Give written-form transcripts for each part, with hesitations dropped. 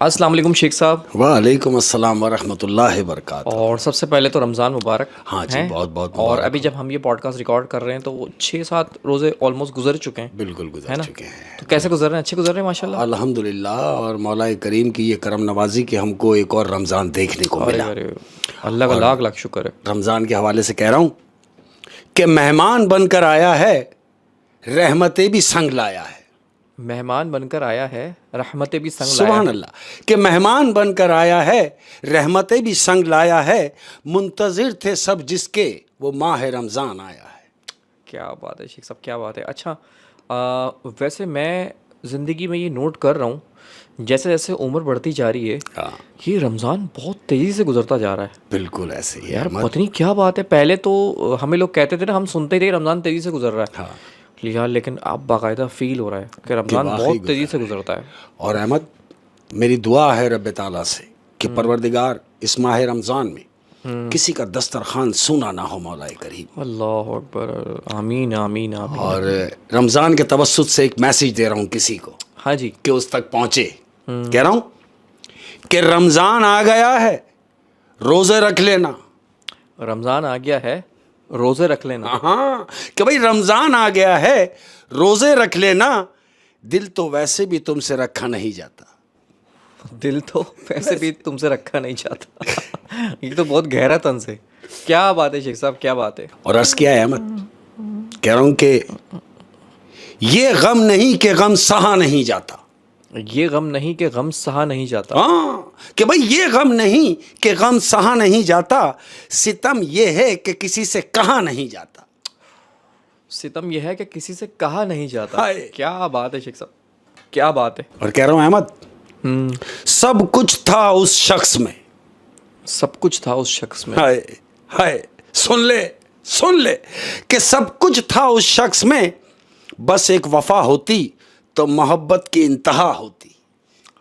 अस्सलाम वालेकुम शेख साहब। वालेकुम अस्सलाम वरहमतुल्लाहि वबरकातुहू। और सबसे पहले तो रमज़ान मुबारक। हाँ जी, हैं? बहुत बहुत और मुबारक अभी हो। जब हम ये पॉडकास्ट रिकॉर्ड कर रहे हैं तो वो 6-7 रोज़े ऑलमोस्ट गुजर चुके हैं, बिल्कुल है गुजर ना? चुके हैं। तो कैसे गुजर रहे हैं? अच्छे गुजर रहे हैं माशाल्लाह। अल्हम्दुलिल्लाह, और मौला करीम की ये करम नवाजी कि हमको एक और रमज़ान देखने को अरे मिला। अरे, अल्लाह का और लाख लाख शुक्र है। रमज़ान के हवाले से कह रहा हूँ कि मेहमान बनकर आया है, रहमतें भी संग लाया है। मेहमान बनकर आया है, रहमतें भी संग लाया सुभान है। अल्लाह कि मेहमान बनकर आया है, रहमतें भी संग लाया है। मुंतज़िर थे सब जिसके वो माह रमज़ान आया है। क्या बात है शेख साहब, क्या बात है। अच्छा, वैसे मैं ज़िंदगी में ये नोट कर रहा हूँ, जैसे जैसे उम्र बढ़ती जा रही है, हाँ, ये रमज़ान बहुत तेज़ी से गुजरता जा रहा है। बिल्कुल ऐसे ही है यार अहमद। पता नहीं क्या बात है। पहले तो हमें लोग कहते थे ना, हम सुनते थे रमज़ान तेज़ी से गुजर रहा है। हाँ, यार लेकिन अब बाकायदा फील हो रहा है कि कि रमज़ान वाकई बहुत तेज़ी गुजर से गुजरता है। और अहमद, मेरी दुआ है रब ताला से कि परवरदिगार इस माह रमज़ान में किसी का दस्तरखान सूना ना हो मौला करीम। अल्लाह अकबर, आमीन आमीन आमीन। और रमज़ान के तवस्सुत से एक मैसेज दे रहा हूँ किसी को हाँ जी। कि उस तक पहुँचे। कह रहा हूँ कि रमज़ान आ गया है, रोज़े रख लेना। रमज़ान आ गया है, रोज़े रख लेना। हाँ, कि भाई रमज़ान आ गया है, रोज़े रख लेना। दिल तो वैसे भी तुमसे रखा नहीं जाता। दिल तो वैसे भी तुमसे रखा नहीं चाहता। ये तो बहुत गहरा तंज है। क्या बात है शेख साहब, क्या बात है। और अर्ज़ किया है अहमद, कह रहा हूँ कि ये गम नहीं कि गम सहा नहीं जाता। ये गम नहीं कि गम सहा नहीं जाता। हाँ, कि भाई ये गम नहीं कि गम सहा नहीं जाता। सितम ये है कि किसी से कहा नहीं जाता। सितम यह है कि किसी से कहा नहीं जाता। हाय। क्या बात है शेख साहब, क्या बात है। और कह रहा हूँ अहमद, सब कुछ था उस शख्स में। सब कुछ था उस शख्स में। हाय हाय, सुन ले कि सब कुछ था उस शख्स में। बस एक वफा होती तो मोहब्बत की इंतहा होती।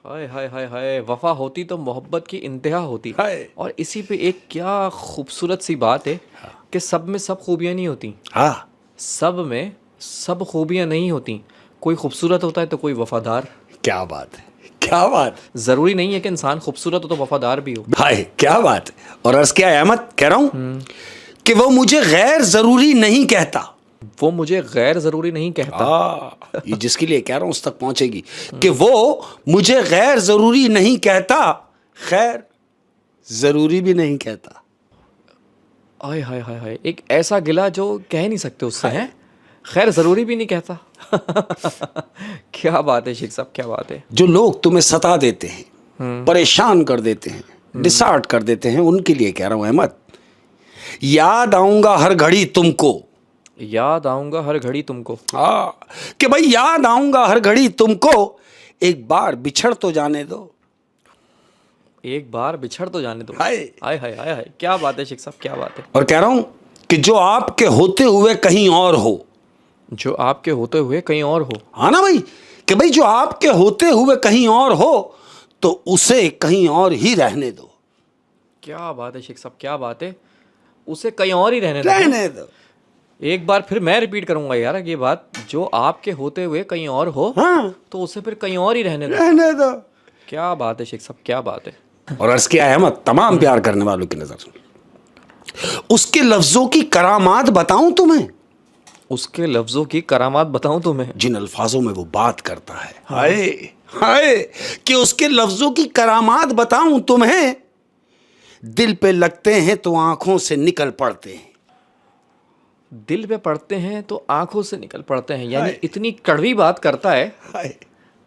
हाय हाय हाय हाय, वफा होती तो मोहब्बत की इंतहा होती। हाय। और इसी पे एक क्या खूबसूरत सी बात है कि सब में सब खूबियाँ नहीं होती। हाँ, सब में सब खूबियाँ नहीं होती। कोई खूबसूरत होता है तो कोई वफादार। क्या बात है, क्या बात है। ज़रूरी नहीं है कि इंसान खूबसूरत हो तो वफादार भी हो। हाय, क्या बात है। और अर्ज़ क्या है अहमद, कह रहा हूँ कि वो मुझे गैर ज़रूरी नहीं कहता। वो मुझे गैर ज़रूरी नहीं कहता। ये जिसके लिए कह रहा हूँ उस तक पहुंचेगी कि वो मुझे गैर ज़रूरी नहीं कहता, खैर ज़रूरी भी नहीं कहता। हाय हाय हाय हाय, एक ऐसा गिला जो कह नहीं सकते उससे हैं, खैर ज़रूरी भी नहीं कहता। क्या बात है शेख साहब, क्या बात है। जो लोग तुम्हें सता देते हैं, परेशान कर देते हैं, डिसार्ट कर देते हैं, उनके लिए कह रहा हूँ अहमद, याद आऊंगा हर घड़ी तुमको। याद आऊँगा हर घड़ी तुमको। हाँ, कि भाई याद आऊंगा हर घड़ी तुमको। एक बार बिछड़ तो जाने दो। एक बार बिछड़ तो जाने दो। हाय। हाय हाय हाय हाय, क्या बात है शेख साहब, क्या बात है। और कह रहा हूं कि जो आपके होते हुए कहीं और हो। जो आपके होते हुए कहीं और हो। हाँ ना भाई, कि भाई जो आपके होते हुए कहीं और हो तो उसे कहीं और ही रहने दो। क्या बात है शेख साहब, क्या बात है। उसे कहीं और ही रहने दो। रहने दो। एक बार फिर मैं रिपीट करूंगा यार ये बात, जो आपके होते हुए कहीं और हो हाँ, तो उसे फिर कहीं और ही रहने दो। रहने दो। क्या बात है शेख साहब, क्या बात है। और अर्ज किया है अहमद, तमाम प्यार करने वालों की नजर सुन, उसके लफ्जों की करामात बताऊं तुम्हें। उसके लफ्जों की करामात बताऊं तुम्हें। जिन अल्फाजों में वो बात करता है, हाय हाय, कि उसके लफ्जों की करामात बताऊं तुम्हें। दिल पे लगते हैं तो आंखों से निकल पड़ते हैं। दिल पे पड़ते हैं तो आंखों से निकल पड़ते हैं, यानी हाय। इतनी कड़वी बात करता है, हाय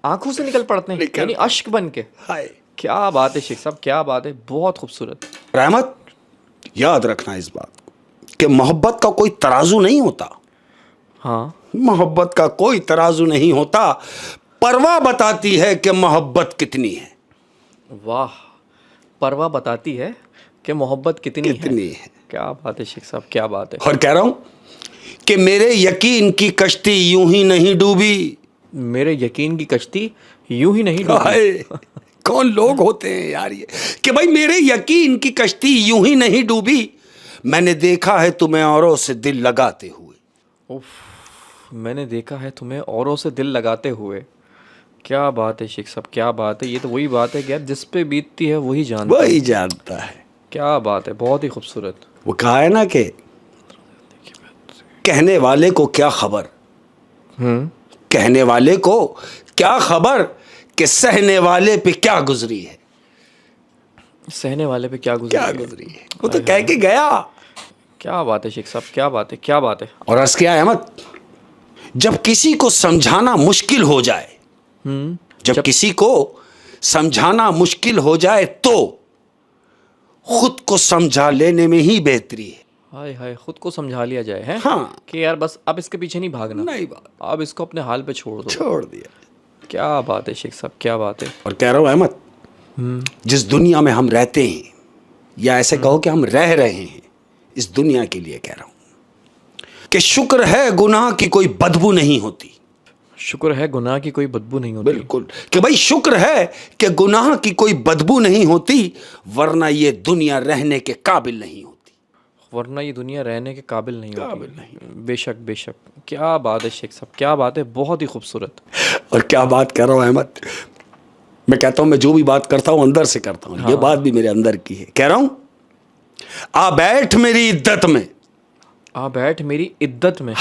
आंखों से निकल पड़ते हैं, निकल यानी अश्क बन के। हाय। क्या बात है शेख साहब, क्या बात है, बहुत खूबसूरत। रहमत, याद रखना इस बात को कि मोहब्बत का कोई तराजू नहीं होता। हाँ, मोहब्बत का कोई तराजू नहीं होता। परवाह बताती है कि मोहब्बत कितनी है। वाह, परवाह बताती है कि मोहब्बत कितनी है। क्या बात है शेख साहब, क्या बात है। और कह रहा हूं कि मेरे यकीन की कश्ती यूं ही नहीं डूबी। मेरे यकीन की कश्ती यूं ही नहीं डूबी। हाय, कौन लोग होते हैं यार ये, कि भाई मेरे यकीन की कश्ती यूं ही नहीं डूबी। मैंने देखा है तुम्हें औरों से दिल लगाते हुए। उफ, मैंने देखा है तुम्हें औरों से दिल लगाते हुए। क्या बात है शेख साहब, क्या बात है। ये तो वही बात है कि यार जिस पे बीतती है वही जानता है। वही जानता है। क्या बात है, बहुत ही खूबसूरत। वो कहा है ना कि कहने वाले को क्या खबर, कहने वाले को क्या खबर कि सहने वाले पे क्या गुजरी है। सहने वाले पे क्या गुजरी क्या है। गुजरी है, वो तो कह के गया। क्या बात है शेख साहब, क्या बात है, क्या बात है। और अर्ज किया अहमद, जब किसी को समझाना मुश्किल हो जाए, जब किसी को समझाना मुश्किल हो जाए तो खुद को समझा लेने में ही बेहतरी है। हाय हाय, खुद को समझा लिया जाए है। हाँ। कि यार बस अब इसके पीछे नहीं भागना, नहीं बात, अब इसको अपने हाल पे छोड़ दो। छोड़ दिया। क्या बात है शेख साहब, क्या बात है। और कह रहा हूं अहमद, जिस दुनिया में हम रहते हैं, या ऐसे कहो कि हम रह रहे हैं, इस दुनिया के लिए कह रहा हूं कि शुक्र है गुनाह की कोई बदबू नहीं होती। शुक्र है गुनाह की कोई बदबू नहीं होती। बिल्कुल, कि भाई शुक्र है कि गुनाह की कोई बदबू नहीं होती, वरना ये दुनिया रहने के काबिल नहीं होती। वरना ये दुनिया रहने के काबिल नहीं होती। बेशक बेशक, क्या बात है शेख साहब, क्या बात है, बहुत ही खूबसूरत। और क्या बात कर रहा हूं अहमद, मैं कहता हूं मैं जो भी बात करता हूं अंदर से करता हूं। ये बात भी मेरे अंदर की है। कह रहा हूं, आ बैठ मेरी इद्दत में, आ बैठ मेरी इद्दत में।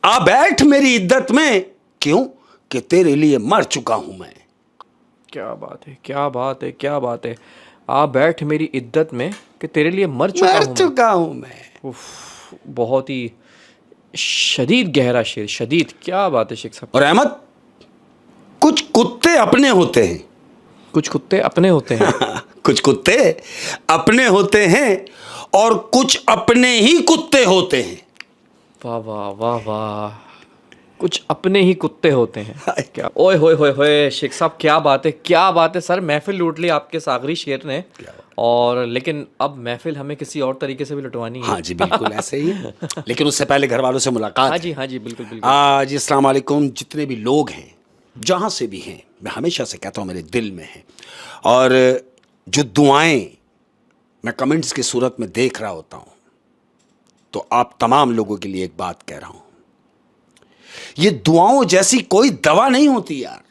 आ बैठ मेरी इद्दत में, क्यों कि तेरे लिए मर चुका हूं मैं। क्या बात है, क्या बात है, क्या बात है। आ बैठ मेरी इद्दत में कि तेरे लिए मर चुका हूं मैं। उफ, बहुत ही शदीद गहरा शेर, शदीद। क्या बात है शेख साहब। और अहमद, कुछ कुत्ते अपने होते हैं, कुछ कुत्ते अपने होते हैं। कुछ कुत्ते अपने होते हैं और कुछ अपने ही कुत्ते होते हैं। वाह वाह वाह वाह, कुछ अपने ही कुत्ते होते हैं। क्या ओए होए होए होए शेख साहब, क्या बात है, क्या बात है। सर महफिल लूट ली आपके सागरी शेर ने। और लेकिन अब महफिल हमें किसी और तरीके से भी लुटवानी है। हाँ जी बिल्कुल ऐसे ही है। लेकिन उससे पहले घर वालों से मुलाकात। हाँ जी बिल्कुल बिल्कुल। आज अस्सलाम वालेकुम, जितने भी लोग हैं जहाँ से भी हैं, मैं हमेशा से कहता हूँ मेरे दिल में है। और जो दुआएं मैं कमेंट्स की सूरत में देख रहा होता हूँ, तो आप तमाम लोगों के लिए एक बात कह रहा हूँ, ये दुआओं जैसी कोई दवा नहीं होती यार।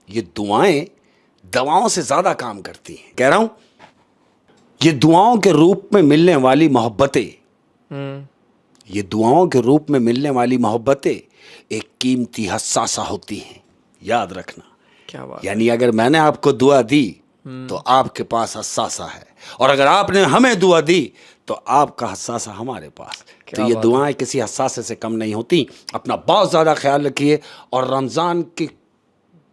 ये दुआएं दवाओं से ज्यादा काम करती हैं। कह रहा हूं, ये दुआओं के रूप में मिलने वाली मोहब्बतें, ये दुआओं के रूप में मिलने वाली मोहब्बतें एक कीमती हसासा होती हैं, याद रखना। क्या बात। यानी अगर मैंने आपको दुआ दी तो आपके पास हसासा है, और अगर आपने हमें दुआ दी तो आपका हसासा हमारे पास। तो ये दुआएं किसी हसासे से कम नहीं होती। अपना बहुत ज्यादा ख्याल रखिए और रमजान की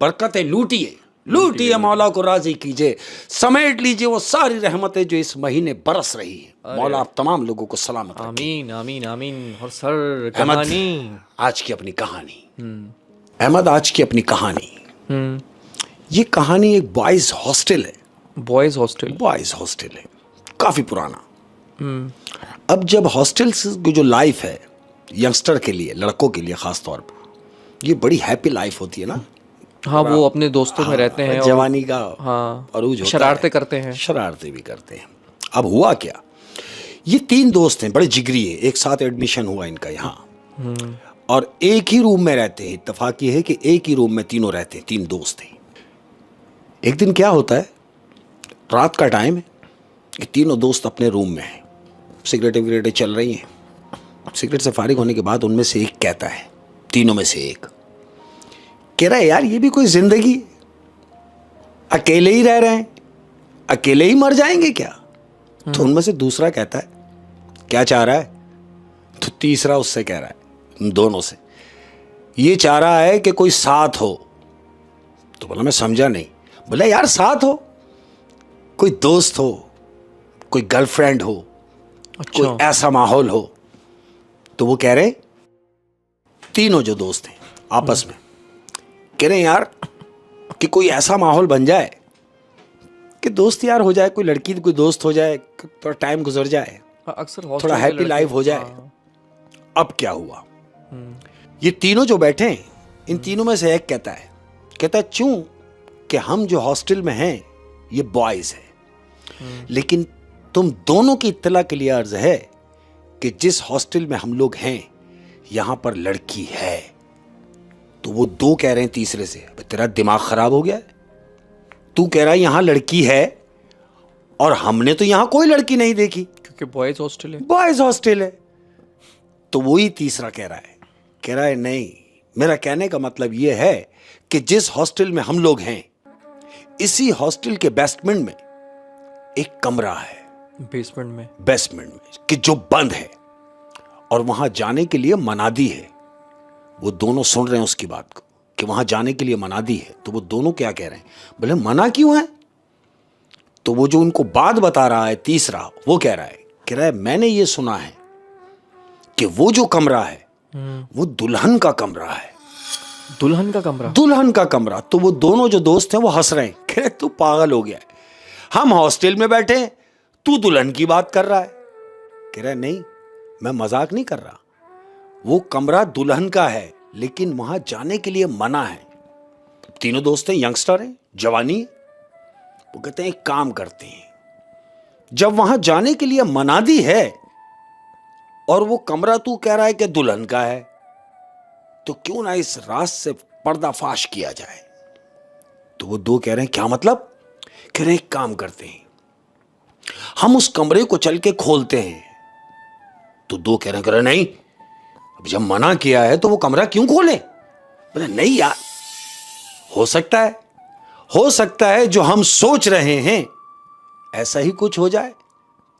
बरकतें लूटिए, लूटिए, मौला को राजी कीजिए, समेट लीजिए वो सारी रहमतें जो इस महीने बरस रही हैं। मौला आप तमाम लोगों को सलामत रखे। आमीन आमीन आमीन। और सर कहानी, आज की अपनी कहानी अहमद, आज की अपनी कहानी, ये कहानी एक बॉयज हॉस्टल है। बॉयज हॉस्टल, बॉयज हॉस्टल है, काफी पुराना। अब जब हॉस्टल की जो लाइफ है यंगस्टर के लिए, लड़कों के लिए खास तौर पर, ये बड़ी हैप्पी लाइफ होती है ना। हाँ, वो अपने दोस्तों में रहते हैं, जवानी का हाँ अरूज होता शरारतें है, करते हैं, शरारतें भी करते हैं। अब हुआ क्या, ये तीन दोस्त हैं, बड़े जिगरी है, एक साथ एडमिशन हुआ इनका यहाँ, और एक ही रूम में रहते हैं। इत्तेफाक ये है कि एक ही रूम में तीनों रहते हैं, तीन दोस्त हैं। एक दिन क्या होता है, रात का टाइम है, ये तीनों दोस्त अपने रूम में हैं, सिगरेटें विगरेटें चल रही हैं। सिगरेट से फारिग होने के बाद उनमें से एक कहता है, तीनों में से एक कह रहा है, यार ये भी कोई जिंदगी, अकेले ही रह रहे हैं, अकेले ही मर जाएंगे क्या। तो उनमें से दूसरा कहता है, क्या चाह रहा है। तो तीसरा उससे कह रहा है, दोनों से, ये चाह रहा है कि कोई साथ हो। तो बोला मैं समझा नहीं। बोला यार साथ हो, कोई दोस्त हो, कोई गर्लफ्रेंड हो, अच्छा, कोई ऐसा माहौल हो। तो वो कह रहे, तीनों जो दोस्त हैं आपस में कह रहे हैं यार कि कोई ऐसा माहौल बन जाए कि दोस्त यार हो जाए, कोई लड़की कोई दोस्त हो जाए, थोड़ा टाइम गुजर जाए, अक्सर थोड़ा हैप्पी लाइफ हो जाए। अब क्या हुआ, ये तीनों जो बैठे हैं, इन तीनों में से एक कहता है चूं कि हम जो हॉस्टल में हैं ये बॉयज है, लेकिन तुम दोनों की इत्तला के लिए अर्ज है कि जिस हॉस्टल में हम लोग हैं यहां पर लड़की है। तो वो दो कह रहे हैं तीसरे से, तेरा दिमाग खराब हो गया है, तू कह रहा है यहां लड़की है और हमने तो यहां कोई लड़की नहीं देखी, क्योंकि बॉयज हॉस्टल है। बॉयज हॉस्टल है। तो वही तीसरा कह रहा है नहीं, मेरा कहने का मतलब यह है कि जिस हॉस्टल में हम लोग हैं, इसी हॉस्टल के बेसमेंट में एक कमरा है, बेसमेंट में कि जो बंद है और वहां जाने के लिए मनादी है। वो दोनों सुन रहे हैं उसकी बात को कि वहां जाने के लिए मनादी है। तो वो दोनों क्या कह रहे हैं, बोले मना क्यों है? तो वो जो उनको बात बता रहा है तीसरा, वो कह रहा है मैंने ये सुना है कि वो जो कमरा है वो दुल्हन का कमरा है। दुल्हन का कमरा? दुल्हन का कमरा। तो वो दोनों जो दोस्त हैं वो हंस रहे हैं, कह रहे तू पागल हो गया है, हम हॉस्टल में बैठे हैं, तू दुल्हन की बात कर रहा है। कह रहा है नहीं, मैं मजाक नहीं कर रहा, वो कमरा दुल्हन का है लेकिन वहां जाने के लिए मना है। तीनों दोस्त हैं, यंगस्टर हैं, जवानी है। वो कहते हैं एक काम करते हैं, जब वहां जाने के लिए मनादी है और वो कमरा तू कह रहा है कि दुल्हन का है, तो क्यों ना इस राज से पर्दाफाश किया जाए। तो वो दो कह रहे हैं क्या मतलब? कह रहे हैं एक काम करते हैं, हम उस कमरे को चल के खोलते हैं। तो दो कह रहे हैं नहीं, अब जब मना किया है तो वो कमरा क्यों खोले? बोले नहीं यार, हो सकता है जो हम सोच रहे हैं ऐसा ही कुछ हो जाए।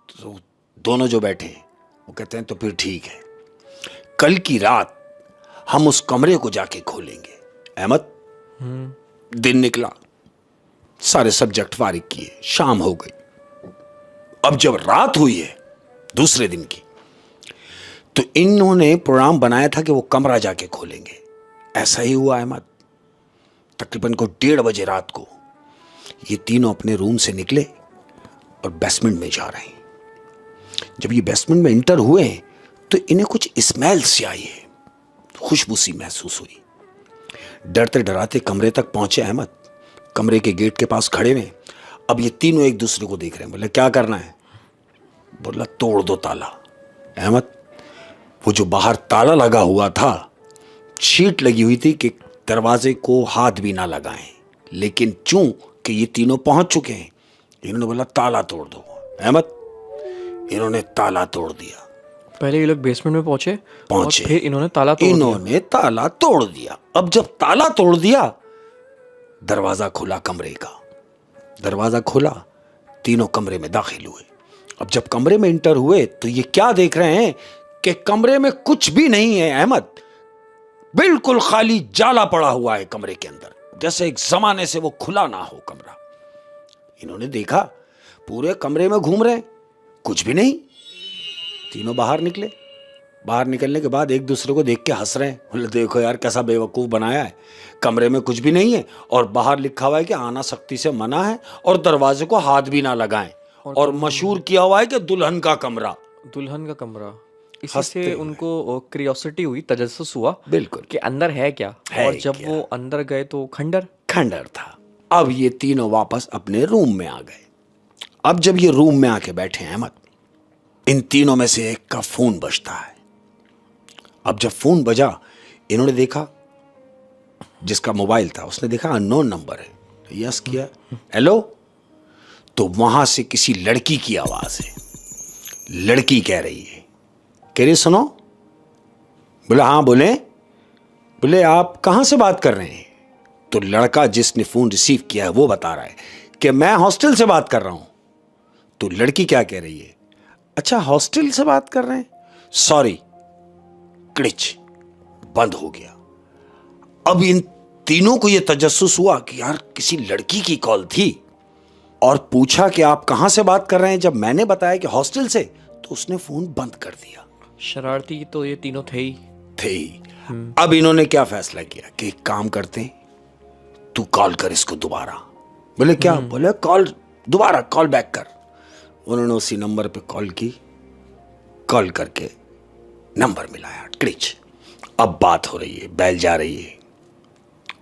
तो दोनों जो बैठे हैं वो कहते हैं तो फिर ठीक है, कल की रात हम उस कमरे को जाके खोलेंगे। अहमद, दिन निकला, सारे सब्जेक्ट फारिग किए, शाम हो गई। अब जब रात हुई है दूसरे दिन की, तो इन्होंने प्रोग्राम बनाया था कि वो कमरा जाके खोलेंगे। ऐसा ही हुआ अहमद। तकरीबन को 1:30 बजे रात को ये तीनों अपने रूम से निकले और बेसमेंट में जा रहे हैं। जब ये बेसमेंट में इंटर हुए तो इन्हें कुछ स्मेल सी आई है, खुशबू सी महसूस हुई। डरते डराते कमरे तक पहुंचे अहमद, कमरे के गेट के पास खड़े हुए। अब ये तीनों एक दूसरे को देख रहे हैं। बोले क्या करना है? बोला तोड़ दो ताला। अहमद, वो जो बाहर ताला लगा हुआ था, शीट लगी हुई थी कि दरवाजे को हाथ भी ना लगाएं, लेकिन चूंकि ये तीनों पहुंच चुके हैं, इन्होंने बोला ताला तोड़ दो। अहमद, इन्होंने ताला तोड़ दिया। पहले ये लोग बेसमेंट में पहुंचे और फिर इन्होंने ताला तोड़ दिया। अब जब ताला तोड़ दिया, दरवाजा खुला, कमरे का दरवाजा खुला, तीनों कमरे में दाखिल हुए। अब जब कमरे में इंटर हुए तो ये क्या देख रहे हैं कि कमरे में कुछ भी नहीं है अहमद, बिल्कुल खाली जाला पड़ा हुआ है कमरे के अंदर, जैसे एक जमाने से वो खुला ना हो कमरा। इन्होंने देखा पूरे कमरे में घूम रहे हैं, कुछ भी नहीं। तीनों बाहर निकले। बाहर निकलने के बाद एक दूसरे को देख के हंस रहे हैं। बोले देखो यार कैसा बेवकूफ बनाया है, कमरे में कुछ भी नहीं है और बाहर लिखा हुआ है कि आना सख्ती से मना है और दरवाजे को हाथ भी ना लगाएं, और मशहूर किया हुआ है कि दुल्हन का कमरा। इसी से उनको क्यूरियोसिटी हुई, तजस्सुस हुआ बिल्कुल कि अंदर है क्या है। और जब वो अंदर गए तो खंडर था। अब ये तीनों वापस अपने रूम में आ गए। अब जब ये रूम में आके बैठे हैं अहमद, इन तीनों में से एक का फोन बजता है। अब जब फोन बजा, इन्होंने देखा, जिसका मोबाइल था उसने देखा अननोन नंबर है, यस किया, हेलो। तो वहां से किसी लड़की की आवाज है। लड़की कह रही है, कह रही सुनो। बोले हाँ बोले। बोले आप कहां से बात कर रहे हैं? तो लड़का जिसने फोन रिसीव किया है वो बता रहा है कि मैं हॉस्टल से बात कर रहा हूं। तो लड़की क्या कह रही है, अच्छा हॉस्टल से बात कर रहे हैं, सॉरी, क्लिच बंद हो गया। अब इन तीनों को यह तजस्सुस हुआ कि यार किसी लड़की की कॉल थी, और पूछा कि आप कहां से बात कर रहे हैं। जब मैंने बताया कि हॉस्टल से, तो उसने फोन बंद कर दिया। शरारती तो ये तीनों थे ही। अब इन्होंने क्या फैसला किया कि एक काम करते हैं, तू कॉल कर इसको दोबारा। बोले क्या? बोले कॉल दोबारा, कॉल बैक कर। उन्होंने उसी नंबर पे कॉल की, कॉल करके नंबर मिलाया, क्लिच। अब बात हो रही है, बैल जा रही है।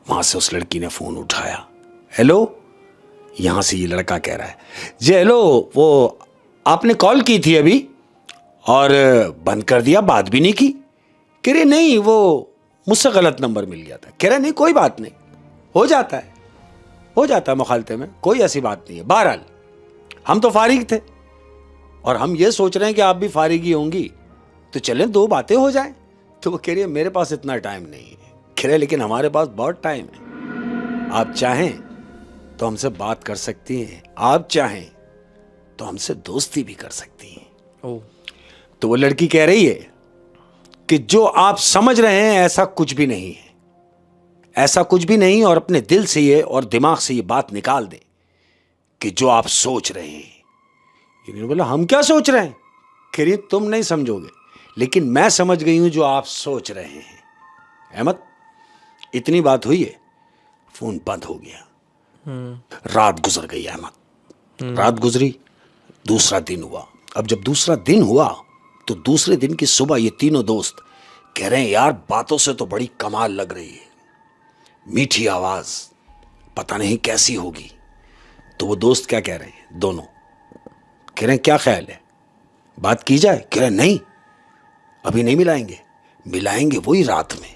वहां से उस लड़की ने फोन उठाया, हेलो। यहां से ये लड़का कह रहा है, जी हेलो, वो आपने कॉल की थी अभी और बंद कर दिया, बात भी नहीं की। कह रहे नहीं, वो मुझसे गलत नंबर मिल गया था। कह रहे नहीं कोई बात नहीं, हो जाता है मुखालते में, कोई ऐसी बात नहीं है। बहरहाल हम तो फारिग थे और हम ये सोच रहे हैं कि आप भी फारिग ही होंगी, तो चलें 2 बातें हो जाएं। तो वो कह रही है मेरे पास इतना टाइम नहीं है। कह रहे लेकिन हमारे पास बहुत टाइम है, आप चाहें तो हमसे बात कर सकती हैं, आप चाहें तो हमसे दोस्ती भी कर सकती हैं। तो वो लड़की कह रही है कि जो आप समझ रहे हैं ऐसा कुछ भी नहीं है, ऐसा कुछ भी नहीं, और अपने दिल से ये और दिमाग से ये बात निकाल दें कि जो आप सोच रहे हैं। इन्होंने बोला हम क्या सोच रहे हैं? कह रही तुम नहीं समझोगे, लेकिन मैं समझ गई हूं जो आप सोच रहे हैं। अहमद, इतनी बात हुई है, फोन बंद हो गया। रात गुजर गई अहमद, रात गुजरी, दूसरा दिन हुआ। अब जब दूसरा दिन हुआ तो दूसरे दिन की सुबह ये तीनों दोस्त कह रहे हैं यार बातों से तो बड़ी कमाल लग रही है, मीठी आवाज, पता नहीं कैसी होगी। तो वो दोस्त क्या कह रहे हैं, दोनों कह रहे हैं क्या ख्याल है, बात की जाए? कह रहे नहीं, अभी नहीं मिलाएंगे, मिलाएंगे वही रात में।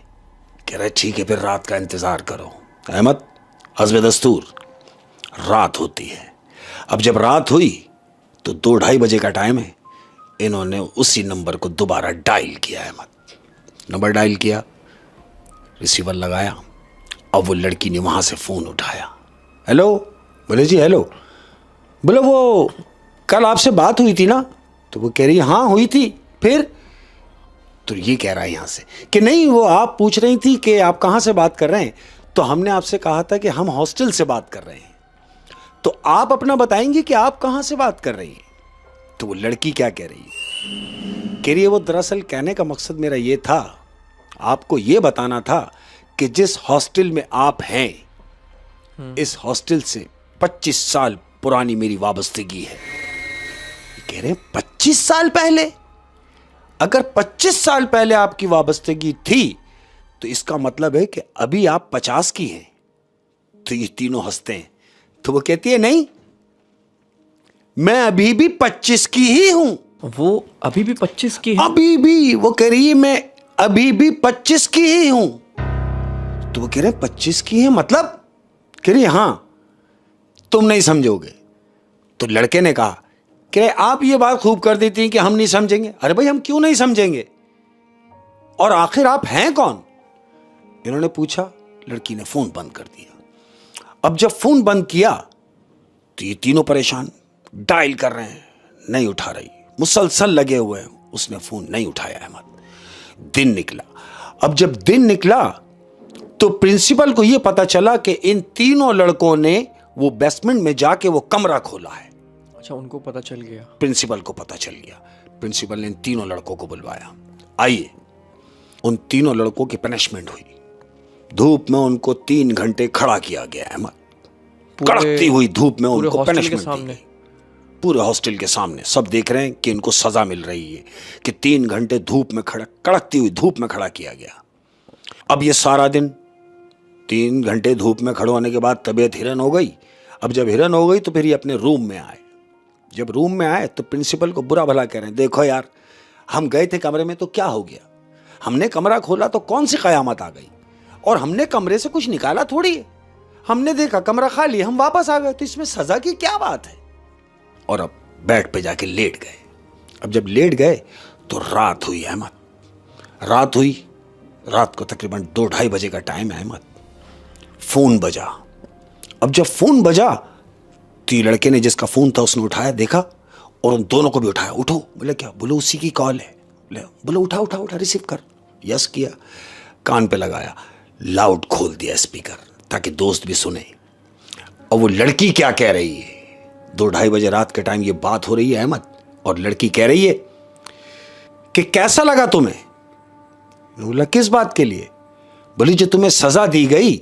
कह रहे ठीक है फिर रात का इंतजार करो। अहमद, हस्ब दस्तूर रात होती है। अब जब रात हुई तो 2-2:30 बजे का टाइम है। इन्होंने उसी नंबर को दोबारा डायल किया। अहमद, नंबर डायल किया, रिसीवर लगाया। अब वो लड़की ने वहां से फोन उठाया। हेलो, बोले जी हेलो। बोले वो कल आपसे बात हुई थी ना? तो वो कह रही हाँ हुई थी। फिर? तो ये कह रहा है यहां से कि नहीं, वो आप पूछ रही थी कि आप कहां से बात कर रहे हैं, तो हमने आपसे कहा था कि हम हॉस्टल से बात कर रहे हैं, तो आप अपना बताएंगे कि आप कहां से बात कर रही हैं। तो वो लड़की क्या कह रही है, कह रही है वो दरअसल कहने का मकसद मेरा ये था, आपको ये बताना था कि जिस हॉस्टल में आप हैं इस हॉस्टल से 25 साल पुरानी मेरी वाबस्तगी है। कह रहे 25 साल पहले? अगर 25 साल पहले आपकी वाबस्तगी थी तो इसका मतलब है कि अभी आप 50 की हैं। तो ये तीनों हंसते हैं। तो वो कहती है नहीं, मैं अभी भी 25 की ही हूं। वो अभी भी 25 की है? अभी भी। वो कह रही है मैं अभी भी 25 की ही हूं। तो वो कह रहे 25 की है मतलब? कह रही हां, तुम नहीं समझोगे। तो लड़के ने कहा कि आप ये बात खूब कर देती हैं कि हम नहीं समझेंगे। अरे भाई हम क्यों नहीं समझेंगे, और आखिर आप हैं कौन? इन्होंने पूछा। लड़की ने फोन बंद कर दिया। अब जब फोन बंद किया तो ये तीनों परेशान, डायल कर रहे हैं, नहीं उठा रही, मुसलसल लगे हुए हैं। उसने फोन नहीं उठाया। अहमद, दिन निकला। अब जब दिन निकला तो प्रिंसिपल को यह पता चला कि इन तीनों लड़कों ने वो बेसमेंट में जाके वो कमरा खोला है। अच्छा, उनको पता चल गया? प्रिंसिपल को पता चल गया। प्रिंसिपल ने इन तीनों लड़कों को बुलवाया। आइए, उन तीनों लड़कों की पनिशमेंट हुई। धूप में उनको 3 घंटे खड़ा किया गया। अहमद, कड़कती हुई धूप में उनको पनिशमेंट दी गई। पूरे हॉस्टल के सामने सब देख रहे हैं कि इनको सजा मिल रही है कि 3 घंटे धूप में खड़ा, कड़कती हुई धूप में खड़ा किया गया। अब ये सारा दिन 3 घंटे धूप में खड़े होने के बाद तबीयत हिरन हो गई। अब जब हिरन हो गई तो फिर ये अपने रूम में आए। जब रूम में आए तो प्रिंसिपल को बुरा भला कह रहे हैं, देखो यार हम गए थे कमरे में तो क्या हो गया, हमने कमरा खोला तो कौन सी कयामत आ गई, और हमने कमरे से कुछ निकाला थोड़ी है, हमने देखा कमरा खाली, हम वापस आ गए, तो इसमें सजा की क्या बात है। और अब बेड पे जाके लेट गए। अब जब लेट गए तो रात हुई। अहमद, रात हुई। रात को तकरीबन 2-2:30 बजे का टाइम है। अहमद, फोन बजा। अब जब फोन बजा तो ये लड़के ने जिसका फोन था उसने उठाया, देखा, और उन दोनों को भी उठाया। उठो। बोले क्या? बोले उसी की कॉल है। बोले उठा उठा उठा, रिसीव कर। यस किया, कान पे लगाया, लाउड खोल दिया स्पीकर ताकि दोस्त भी सुने। और वो लड़की क्या कह रही है, 2-2:30 बजे रात के टाइम ये बात हो रही है अहमद, और लड़की कह रही है कि कैसा लगा तुम्हें? बोला किस बात के लिए? बोली जो तुम्हें सजा दी गई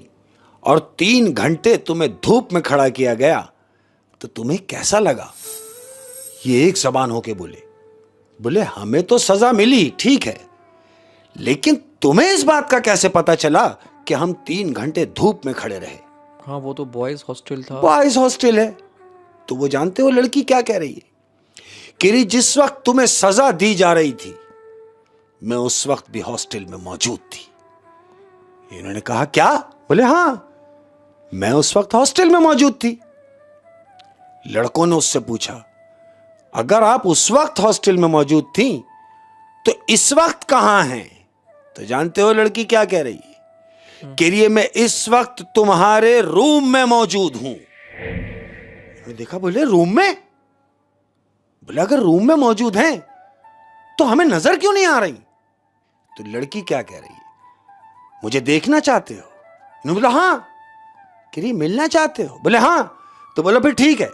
और 3 घंटे तुम्हें धूप में खड़ा किया गया, तो तुम्हें कैसा लगा? ये एक जबान होके बोले हमें तो सजा मिली, ठीक है, लेकिन तुम्हें इस बात का कैसे पता चला कि हम 3 घंटे धूप में खड़े रहे? हाँ, वो तो बॉयज हॉस्टल था। बॉयज हॉस्टल है। तो वो जानते हो लड़की क्या कह रही है? कह रही जिस वक्त तुम्हें सजा दी जा रही थी मैं उस वक्त भी हॉस्टल में मौजूद थी। इन्होंने कहा क्या? बोले हाँ, मैं उस वक्त हॉस्टल में मौजूद थी। लड़कों ने उससे पूछा, अगर आप उस वक्त हॉस्टल में मौजूद थी तो इस वक्त कहां हैं? तो जानते हो लड़की क्या कह रही है? कह रही है मैं इस वक्त तुम्हारे रूम में मौजूद हूं। देखा, बोले रूम में? बोले अगर रूम में मौजूद हैं तो हमें नजर क्यों नहीं आ रही? तो लड़की क्या कह रही है, मुझे देखना चाहते हो? इन्होंने बोला हाँ। कह रही मिलना चाहते हो? बोले हाँ। तो बोला फिर ठीक है,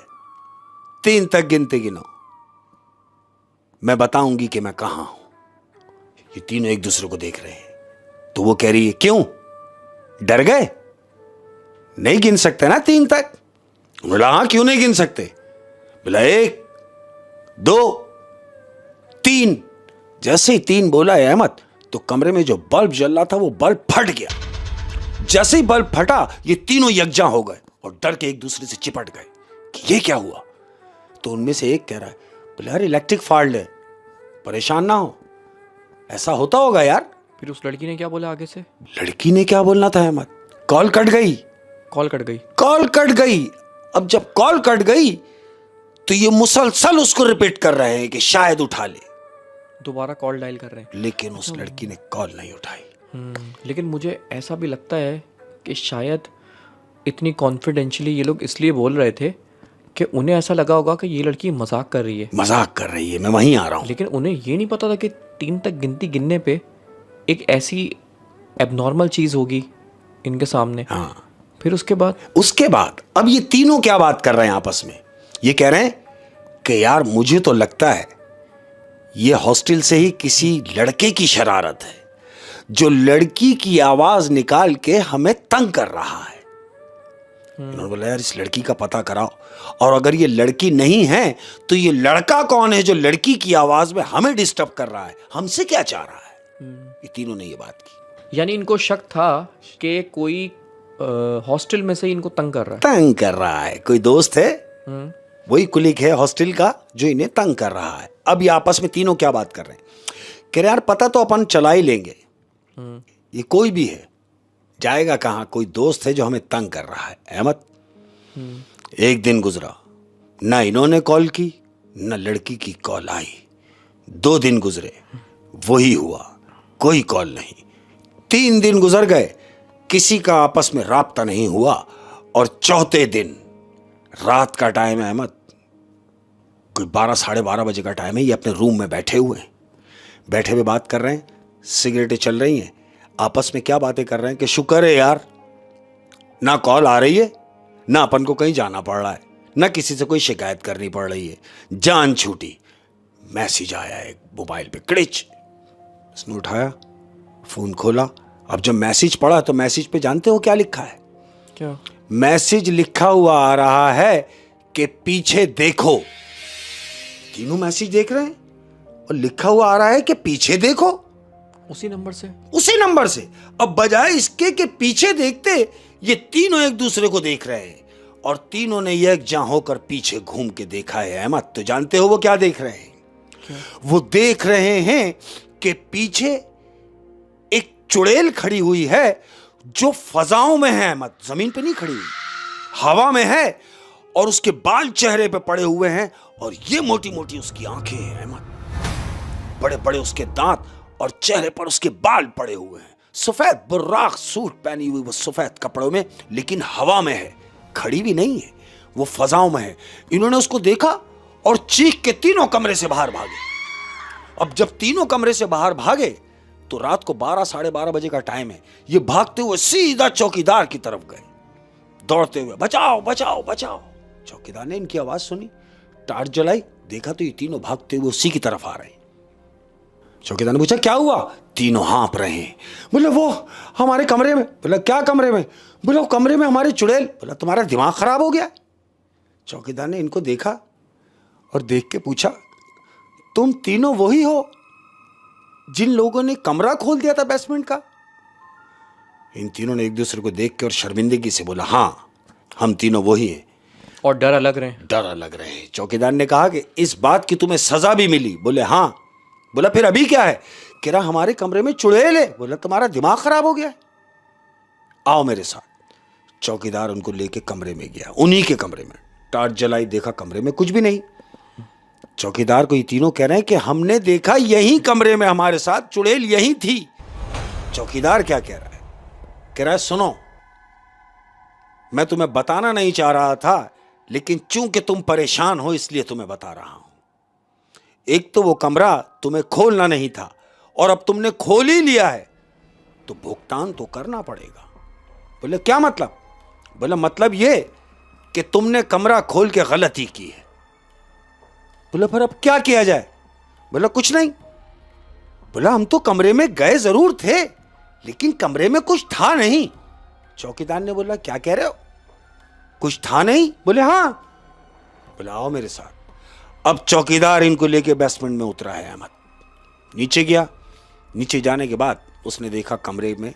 3 तक गिनते गिनो, मैं बताऊंगी कि मैं कहां हूं। ये तीनों एक दूसरे को देख रहे हैं। तो वो कह रही है क्यों, डर गए? नहीं गिन सकते ना 3 तक? बोला हाँ, क्यों नहीं गिन सकते? बोला 1 2 3। जैसे ही 3 बोला है अहमद, तो कमरे में जो बल्ब जल रहा था वो बल्ब फट गया। जैसे ही बल्ब फटा, ये तीनों यकजा हो गए और डर के एक दूसरे से चिपट गए कि ये क्या हुआ। तो उनमें से एक कह रहा है, बोले यार इलेक्ट्रिक फॉल्ट है, परेशान ना हो, ऐसा होता होगा यार। फिर उस लड़की ने क्या बोला आगे से? लड़की ने क्या बोलना था अहमद, कॉल कट गई। कॉल कट गई। कॉल कट गई। अब जब कॉल कट गई तो ये मुसलसल उसको रिपीट कर रहे हैं कि शायद उठा ले। दोबारा कॉल डायल कर रहे हैं, लेकिन उस लड़की ने कॉल नहीं उठाई। लेकिन मुझे ऐसा भी लगता है कि शायद इतनी कॉन्फिडेंशियली ये लोग इसलिए बोल रहे थे कि उन्हें ऐसा लगा होगा कि ये लड़की मजाक कर रही है। मजाक कर रही है, मैं वहीं आ रहा हूं। लेकिन उन्हें ये नहीं पता था कि 3 तक गिनने पे एक ऐसी एबनॉर्मल चीज होगी इनके सामने। हाँ। फिर उसके बाद अब ये तीनों क्या बात कर रहे हैं आपस में? ये कह रहे हैं कि यार मुझे तो लगता है ये हॉस्टल से ही किसी लड़के की शरारत है, जो लड़की की आवाज निकाल के हमें तंग कर रहा है। उन्होंने बोला यार इस लड़की का पता कराओ, और अगर ये लड़की नहीं है तो ये लड़का कौन है जो लड़की की आवाज में हमें डिस्टर्ब कर रहा है, हमसे क्या चाह रहा है। ये तीनों ने ये बात की। यानी इनको शक था कि कोई हॉस्टल में से इनको तंग कर रहा है। तंग कर रहा है, कोई दोस्त है, वही कुलिक है हॉस्टल का जो इन्हें तंग कर रहा है। अब ये आपस में तीनों क्या बात कर रहे हैं, कह रहे यार पता तो अपन चला ही लेंगे, ये कोई भी है, जाएगा कहाँ, कोई दोस्त है जो हमें तंग कर रहा है। अहमद, एक दिन गुजरा, ना इन्होंने कॉल की ना लड़की की कॉल आई। 2 दिन गुजरे, वही हुआ, कोई कॉल नहीं। 3 दिन गुजर गए, किसी का आपस में राब्ता नहीं हुआ। और 4थे दिन रात का टाइम है अहमद, कोई 12 साढ़े 12 बजे का टाइम है। ये अपने रूम में बैठे हुए हैं, बैठे हुए बात कर रहे हैं, सिगरेटें चल रही हैं। आपस में क्या बातें कर रहे हैं कि शुक्र है यार, ना कॉल आ रही है, ना अपन को कहीं जाना पड़ रहा है, ना किसी से कोई शिकायत करनी पड़ रही है, जान छूटी। मैसेज आया एक मोबाइल पे, क्लिच। उसने उठाया, फोन खोला। अब जब मैसेज पढ़ा तो मैसेज पे जानते हो क्या लिखा है? क्या? मैसेज लिखा हुआ आ रहा है कि पीछे देखो। तीनों मैसेज देख रहे हैं और लिखा हुआ आ रहा है कि पीछे देखो। उसी नंबर से। अब बजाय इसके कि पीछे देखते, ये तीनों एक दूसरे को देख रहे हैं और तीनों ने एकजा होकर पीछे घूम के देखा है अहमद। तो जानते हो वो क्या देख रहे हैं? क्या? वो देख रहे हैं कि पीछे एक चुड़ैल खड़ी हुई है जो फजाओं में है अहमद, जमीन पे नहीं खड़ी हुई, हवा में है, और उसके बाल चेहरे पे पड़े हुए हैं और ये मोटी मोटी उसकी आंखें हैं अहमद, बड़े बड़े उसके दांत और चेहरे पर उसके बाल पड़े हुए हैं। सफेद बुर्राक सूट पहनी हुई वो सफेद कपड़ों में, लेकिन हवा में है, खड़ी भी नहीं है, वो फजाओं में है। इन्होंने उसको देखा और चीख के तीनों कमरे से बाहर भागे। अब जब तीनों कमरे से बाहर भागे तो रात को 12 साढ़े 12 बजे का टाइम है। ये भागते हुए सीधा चौकीदार की तरफ गए, दौड़ते हुए, बचाओ बचाओ बचाओ। चौकीदार ने इनकी आवाज सुनी, टार्च जलाई, देखा तो ये तीनों भागते हुए उसी की तरफ आ रहे हैं। चौकीदार ने पूछा क्या हुआ? तीनों हाँप रहे हैं। बोले वो हमारे कमरे में। बोला क्या कमरे में? बोला वो कमरे में हमारी चुड़ैल। बोला तुम्हारा दिमाग खराब हो गया? चौकीदार ने इनको देखा और देख के पूछा तुम तीनों वही हो जिन लोगों ने कमरा खोल दिया था बेसमेंट का? इन तीनों ने एक दूसरे को देख के और शर्मिंदगी से बोला हाँ हम तीनों वही हैं। और डर अलग रहे। चौकीदार ने कहा कि इस बात की तुम्हें सजा भी मिली? बोले हाँ। बोला फिर अभी क्या है? कह रहा हमारे कमरे में चुड़ैल है। बोला तुम्हारा दिमाग खराब हो गया है? आओ मेरे साथ। चौकीदार उनको लेके कमरे में गया, उन्हीं के कमरे में। टार्च जलाई, देखा कमरे में कुछ भी नहीं। चौकीदार को ये तीनों कह रहे हैं कि हमने देखा यही कमरे में हमारे साथ चुड़ैल यही थी। चौकीदार क्या कह रहा है? कह रहा है सुनो, मैं तुम्हें बताना नहीं चाह रहा था, लेकिन चूंकि तुम परेशान हो इसलिए तुम्हें बता रहा हूं। एक तो वो कमरा तुम्हें खोलना नहीं था, और अब तुमने खोल ही लिया है तो भुगतान तो करना पड़ेगा। बोले क्या मतलब? बोला मतलब ये कि तुमने कमरा खोल के गलती की है। बोला फिर अब क्या किया जाए? बोला कुछ नहीं। बोला हम तो कमरे में गए जरूर थे, लेकिन कमरे में कुछ था नहीं। चौकीदार ने बोला क्या कह रहे हो, कुछ था नहीं? बोले हाँ। बोला आओ मेरे साथ। अब चौकीदार इनको लेके बेसमेंट में उतरा है अहमद। नीचे गया। नीचे जाने के बाद उसने देखा कमरे में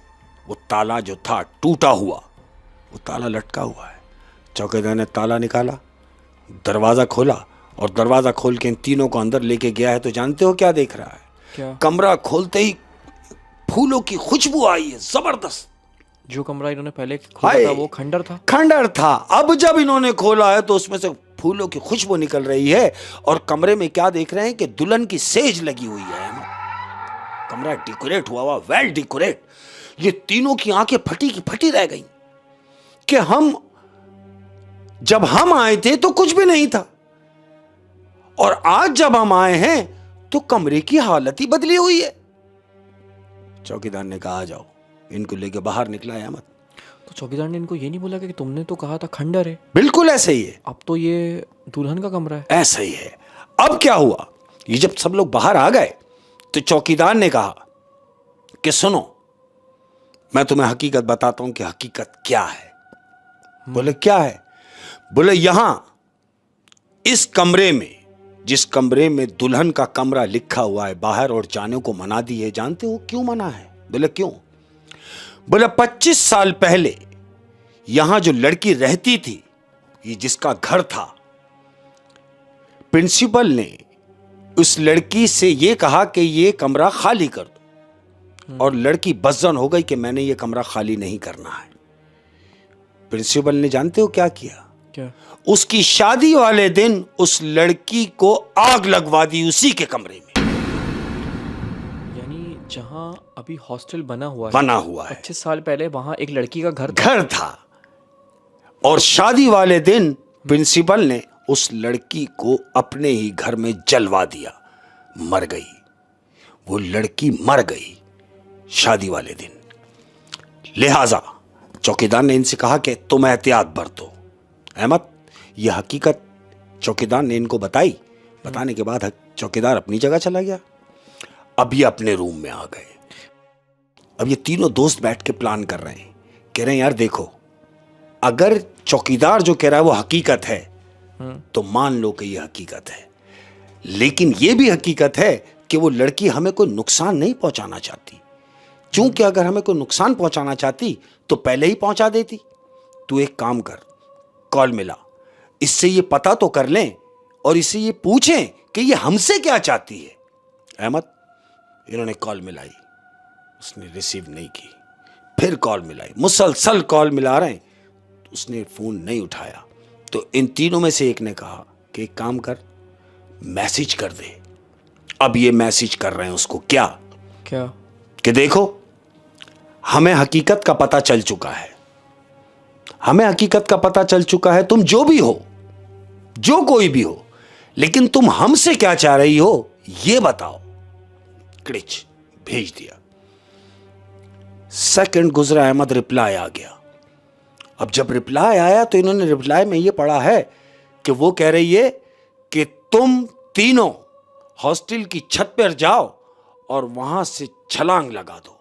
वो ताला जो था टूटा हुआ, वो ताला लटका हुआ है। चौकीदार ने ताला निकाला, दरवाजा खोला, और दरवाजा खोल के इन तीनों को अंदर लेके गया है। तो जानते हो क्या देख रहा है? क्या? कमरा खोलते ही फूलों की खुशबू आई है जबरदस्त। जो कमरा इन्होंने पहले खोला था वो खंडर था। खंडर था। अब जब इन्होंने खोला है तो उसमें से फूलों की खुशबू निकल रही है, और कमरे में क्या देख रहे हैं कि दुल्हन की सेज लगी हुई है। कमरा डेकोरेट हुआ हुआ, वेल डेकोरेट। ये तीनों की आंखें फटी की फटी रह गई कि जब हम आए थे तो कुछ भी नहीं था, और आज जब हम आए हैं तो कमरे की हालत ही बदली हुई है। चौकीदार ने कहा आ जाओ। इनको लेके बाहर निकला है अहमद। तो चौकीदार ने इनको ये नहीं बोला कि तुमने तो कहा था खंडर है? बिल्कुल ऐसे ही है। अब तो ये दुल्हन का कमरा है। ऐसा ही है। अब क्या हुआ, ये जब सब लोग बाहर आ गए तो चौकीदार ने कहा कि सुनो, मैं तुम्हें हकीकत बताता हूं कि हकीकत क्या है। बोले क्या है? बोले यहां इस कमरे में, जिस कमरे में दुल्हन का कमरा लिखा हुआ है, बाहर और जाने को मना दी है। जानते हो क्यों मना है? बोले क्यों? बोले 25 साल पहले यहां जो लड़की रहती थी, ये जिसका घर था, प्रिंसिपल ने उस लड़की से ये कहा कि ये कमरा खाली कर दो, और लड़की बज़्ज़न हो गई कि मैंने ये कमरा खाली नहीं करना है। प्रिंसिपल ने जानते हो क्या किया? क्या? उसकी शादी वाले दिन उस लड़की को आग लगवा दी उसी के कमरे में। यानी जहां अभी हॉस्टल बना हुआ है 25 साल पहले वहां एक लड़की का घर था, और शादी वाले दिन प्रिंसिपल ने उस लड़की को अपने ही घर में जलवा दिया। मर गई वो लड़की, मर गई शादी वाले दिन। लिहाजा चौकीदार ने इनसे कहा कि तुम एहतियात बरतो। अहमद, यह हकीकत चौकीदार ने इनको बताई। बताने के बाद चौकीदार अपनी जगह चला गया। अब ये अपने रूम में आ गए। अब ये तीनों दोस्त बैठ के प्लान कर रहे हैं। कह रहे हैं यार देखो, अगर चौकीदार जो कह रहा है वो हकीकत है तो मान लो कि ये हकीकत है, लेकिन ये भी हकीकत है कि वो लड़की हमें कोई नुकसान नहीं पहुंचाना चाहती। क्योंकि अगर हमें कोई नुकसान पहुंचाना चाहती तो पहले ही पहुंचा देती। तू एक काम कर, कॉल मिला, इससे ये पता तो कर लें और इससे ये पूछें कि ये हमसे क्या चाहती है। अहमद, इन्होंने कॉल मिलाई, उसने रिसीव नहीं की। फिर कॉल मिलाई, मुसलसल कॉल मिला रहे हैं, तो उसने फोन नहीं उठाया। तो इन तीनों में से एक ने कहा कि एक काम कर, मैसेज कर दे। अब ये मैसेज कर रहे हैं उसको। क्या कि देखो, हमें हकीकत का पता चल चुका है, हमें हकीकत का पता चल चुका है। तुम जो भी हो, जो कोई भी हो, लेकिन तुम हमसे क्या चाह रही हो ये बताओ। क्लिच भेज दिया। सेकंड गुजरा, अहमद, रिप्लाई आ गया। अब जब रिप्लाई आया तो इन्होंने रिप्लाई में ये पढ़ा है कि वो कह रही है कि तुम तीनों हॉस्टल की छत पर जाओ और वहां से छलांग लगा दो।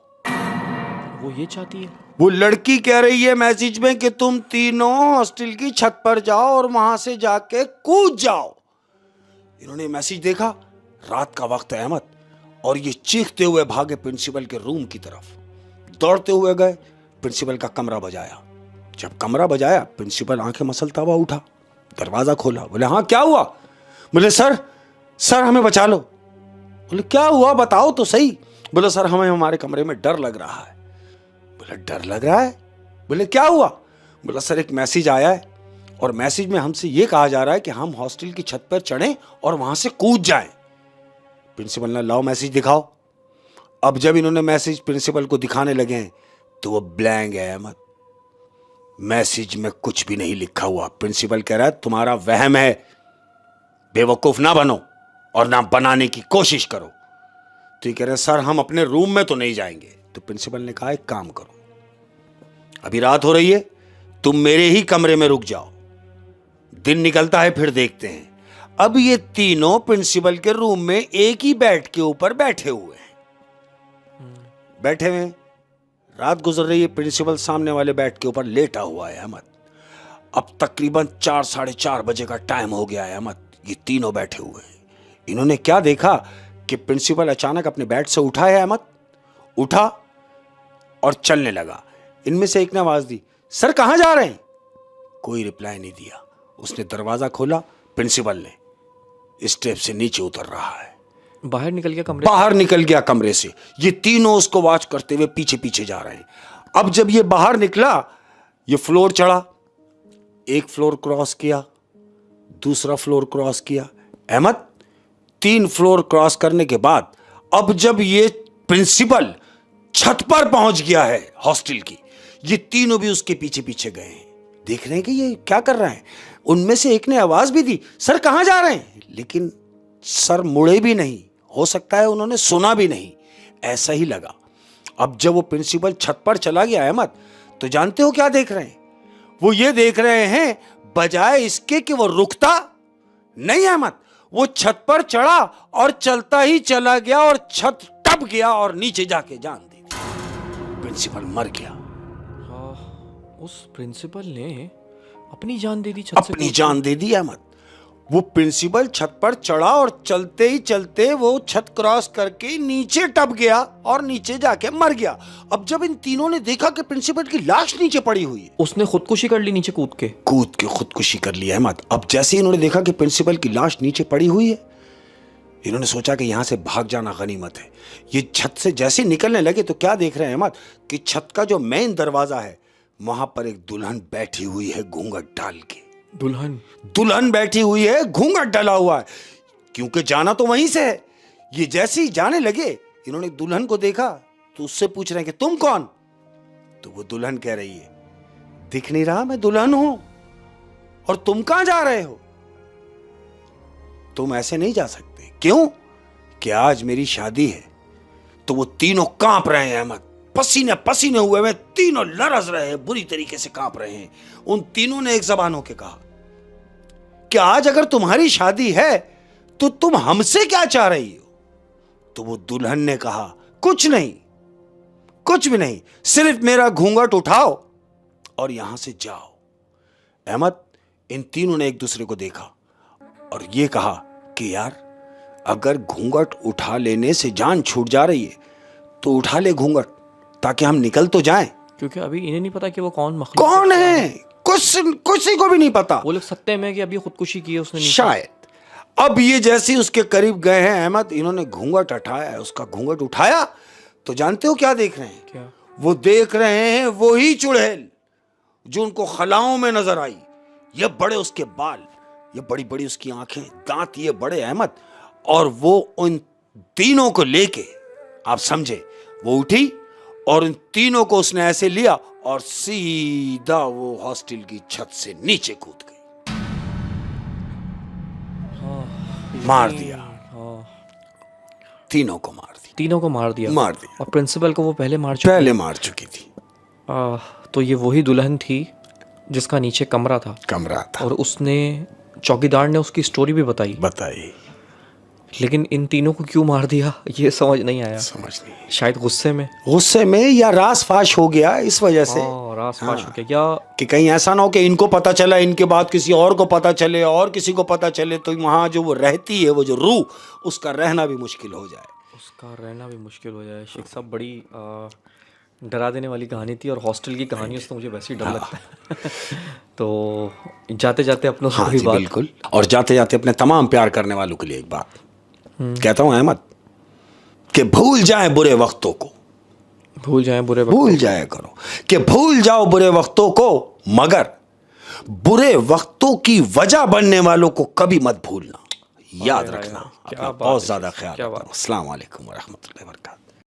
वो ये चाहती है? वो लड़की कह रही है मैसेज में कि तुम तीनों हॉस्टल की छत पर जाओ और वहां से जाके कूद जाओ। इन्होंने मैसेज देखा, रात का वक्त है अहमद, और ये चीखते हुए भागे प्रिंसिपल के रूम की तरफ। दौड़ते हुए गए, प्रिंसिपल का कमरा बजाया। जब कमरा बजाया, प्रिंसिपल आंखें मसलता हुआ उठा, दरवाजा खोला। बोले हाँ क्या हुआ? बोले सर हमें बचा लो। बोले क्या हुआ बताओ तो सही। बोले सर हमें हमारे कमरे में डर लग रहा है। बोले डर लग रहा है? बोले क्या हुआ? बोला सर एक मैसेज आया है और मैसेज में हमसे ये कहा जा रहा है कि हम हॉस्टल की छत पर चढ़ें और वहां से कूद जाएं। प्रिंसिपल ने लाओ मैसेज दिखाओ। अब जब इन्होंने मैसेज प्रिंसिपल को दिखाने लगे हैं तो वो ब्लैंक है अहमद, मैसेज में कुछ भी नहीं लिखा हुआ। प्रिंसिपल कह रहा है तुम्हारा वहम है, बेवकूफ ना बनो और ना बनाने की कोशिश करो। तो ये कह रहे हैं सर हम अपने रूम में तो नहीं जाएंगे। तो प्रिंसिपल ने कहा एक काम करो, अभी रात हो रही है, तुम मेरे ही कमरे में रुक जाओ, दिन निकलता है फिर देखते हैं। अब ये तीनों प्रिंसिपल के रूम में एक ही बेड के ऊपर बैठे हुए हैं। बैठे हुए, रात गुजर रही है, प्रिंसिपल सामने वाले बेड के ऊपर लेटा हुआ है अहमद। अब तकरीबन 4 साढ़े 4 बजे का टाइम हो गया है अहमद। ये तीनों बैठे हुए हैं। इन्होंने क्या देखा कि प्रिंसिपल अचानक अपने बेड से उठा है अहमद, उठा और चलने लगा। इनमें से एक ने आवाज दी सर कहां जा रहे हैं? कोई रिप्लाई नहीं दिया। उसने दरवाजा खोला, प्रिंसिपल ने स्टेप से नीचे उतर रहा है, बाहर निकल गया कमरे बाहर निकल गया कमरे से। ये तीनों उसको वॉच करते हुए पीछे पीछे जा रहे हैं। अब जब ये बाहर निकला, ये फ्लोर चढ़ा, एक फ्लोर क्रॉस किया, दूसरा फ्लोर क्रॉस किया अहमद, 3 फ्लोर क्रॉस करने के बाद अब जब ये प्रिंसिपल छत पर पहुंच गया है हॉस्टल की, ये तीनों भी उसके पीछे पीछे गए हैं। देख रहे हैं कि ये क्या कर रहा है। उनमें से एक ने आवाज भी दी सर कहां जा रहे हैं, लेकिन सर मुड़े भी नहीं, हो सकता है उन्होंने सुना भी नहीं, ऐसा ही लगा। अब जब वो प्रिंसिपल छत पर चला गया अहमद, तो जानते हो क्या देख रहे हैं? वो ये देख रहे हैं बजाय इसके कि वो रुकता नहीं अहमद, वो छत पर चढ़ा और चलता ही चला गया और छत टप गया और नीचे जाके जान दे दी। प्रिंसिपल मर गया। उस प्रिंसिपल ने अपनी जान दे दी, छत से अपनी जान दे दी अहमद। वो प्रिंसिपल छत पर चढ़ा और चलते ही चलते वो छत क्रॉस करके नीचे टप गया और नीचे जाके मर गया। अब जब इन तीनों ने देखा कि प्रिंसिपल की लाश नीचे पड़ी हुई है, उसने खुदकुशी कर ली नीचे कूद के खुदकुशी कर ली अहमद। अब जैसे इन्होंने देखा कि प्रिंसिपल की लाश नीचे पड़ी हुई है, इन्होंने सोचा कि यहां से भाग जाना गनीमत है। ये छत से जैसे निकलने लगे तो क्या देख रहे हैं अहमद कि छत का जो मेन दरवाजा है, वहां पर एक दुल्हन बैठी हुई है घूंघट डाल के। दुल्हन बैठी हुई है, घूंघट डाला हुआ है, क्योंकि जाना तो वहीं से है। ये जैसे ही जाने लगे, इन्होंने दुल्हन को देखा तो उससे पूछ रहे हैं कि तुम कौन? तो वो दुल्हन कह रही है दिख नहीं रहा मैं दुल्हन हूं, और तुम कहां जा रहे हो? तुम ऐसे नहीं जा सकते। क्यों? कि आज मेरी शादी है। तो वो तीनों कांप रहे हैं अहमद, पसीने पसीने हुए हैं, तीनों लरज रहे हैं, बुरी तरीके से कांप रहे हैं। उन तीनों ने एक जबान होकर कहा कि आज अगर तुम्हारी शादी है तो तुम हमसे क्या चाह रही हो? तो वो दुल्हन ने कहा कुछ नहीं, कुछ भी नहीं, सिर्फ मेरा घूंघट उठाओ और यहां से जाओ। अहमद, इन तीनों ने एक दूसरे को देखा और ये कहा कि यार अगर घूंघट उठा लेने से जान छूट जा रही है तो उठा ले घूंघट, ताकि हम निकल तो जाएं। क्योंकि अभी इन्हें नहीं पता कि वो कौन है, किसी को भी नहीं पता। वो लोग सत्य में कि अभी खुदकुशी की है उसने, शायद। अब ये जैसे ही उसके करीब गए हैं अहमद, इन्होंने घूंघट हटाया है, उसका घूंघट उठाया तो जानते हो क्या देख रहे हैं? क्या? वो देख रहे हैं वही चुड़ैल जो उनको खलाओं में नजर आई। ये बड़े उसके बाल, ये बड़ी बड़ी उसकी आंखें, दांत ये बड़े अहमद, और वो उन तीनों को लेके, आप समझे, वो उठी और उन तीनों को उसने ऐसे लिया और सीधा वो हॉस्टल की छत से नीचे कूद गई। मार दिया, तीनों को मार दिया। और प्रिंसिपल को वो पहले मार चुकी थी। तो ये वही दुल्हन थी जिसका नीचे कमरा था। और उसने, चौकीदार ने उसकी स्टोरी भी बताई। लेकिन इन तीनों को क्यों मार दिया ये समझ नहीं आया। शायद गुस्से में या रास फाश हो गया, इस वजह से रास फाश हो गया, या कि कहीं ऐसा ना हो कि इनको पता चला, इनके बाद किसी और को पता चले और किसी को पता चले, तो वहां जो वो रहती है, वो जो रूह, उसका रहना भी मुश्किल हो जाए। शेख साहब, बड़ी डरा देने वाली कहानी थी, और हॉस्टल की कहानियों से तो मुझे वैसे ही डर लगता है। तो जाते जाते अपनों से भी बात, बिल्कुल, और जाते जाते अपने तमाम प्यार करने वालों के लिए एक बात कहता हूं अहमद, कि भूल जाएं बुरे वक्तों को, भूल जाए बुरे वक्त, भूल जाया करो कि भूल जाओ बुरे वक्तों को, मगर बुरे वक्तों की वजह बनने वालों को कभी मत भूलना। याद रखना, अपना बहुत ज्यादा ख्याल रखना। अस्सलाम वालेकुम व रहमतुल्लाहि व बरकातहू।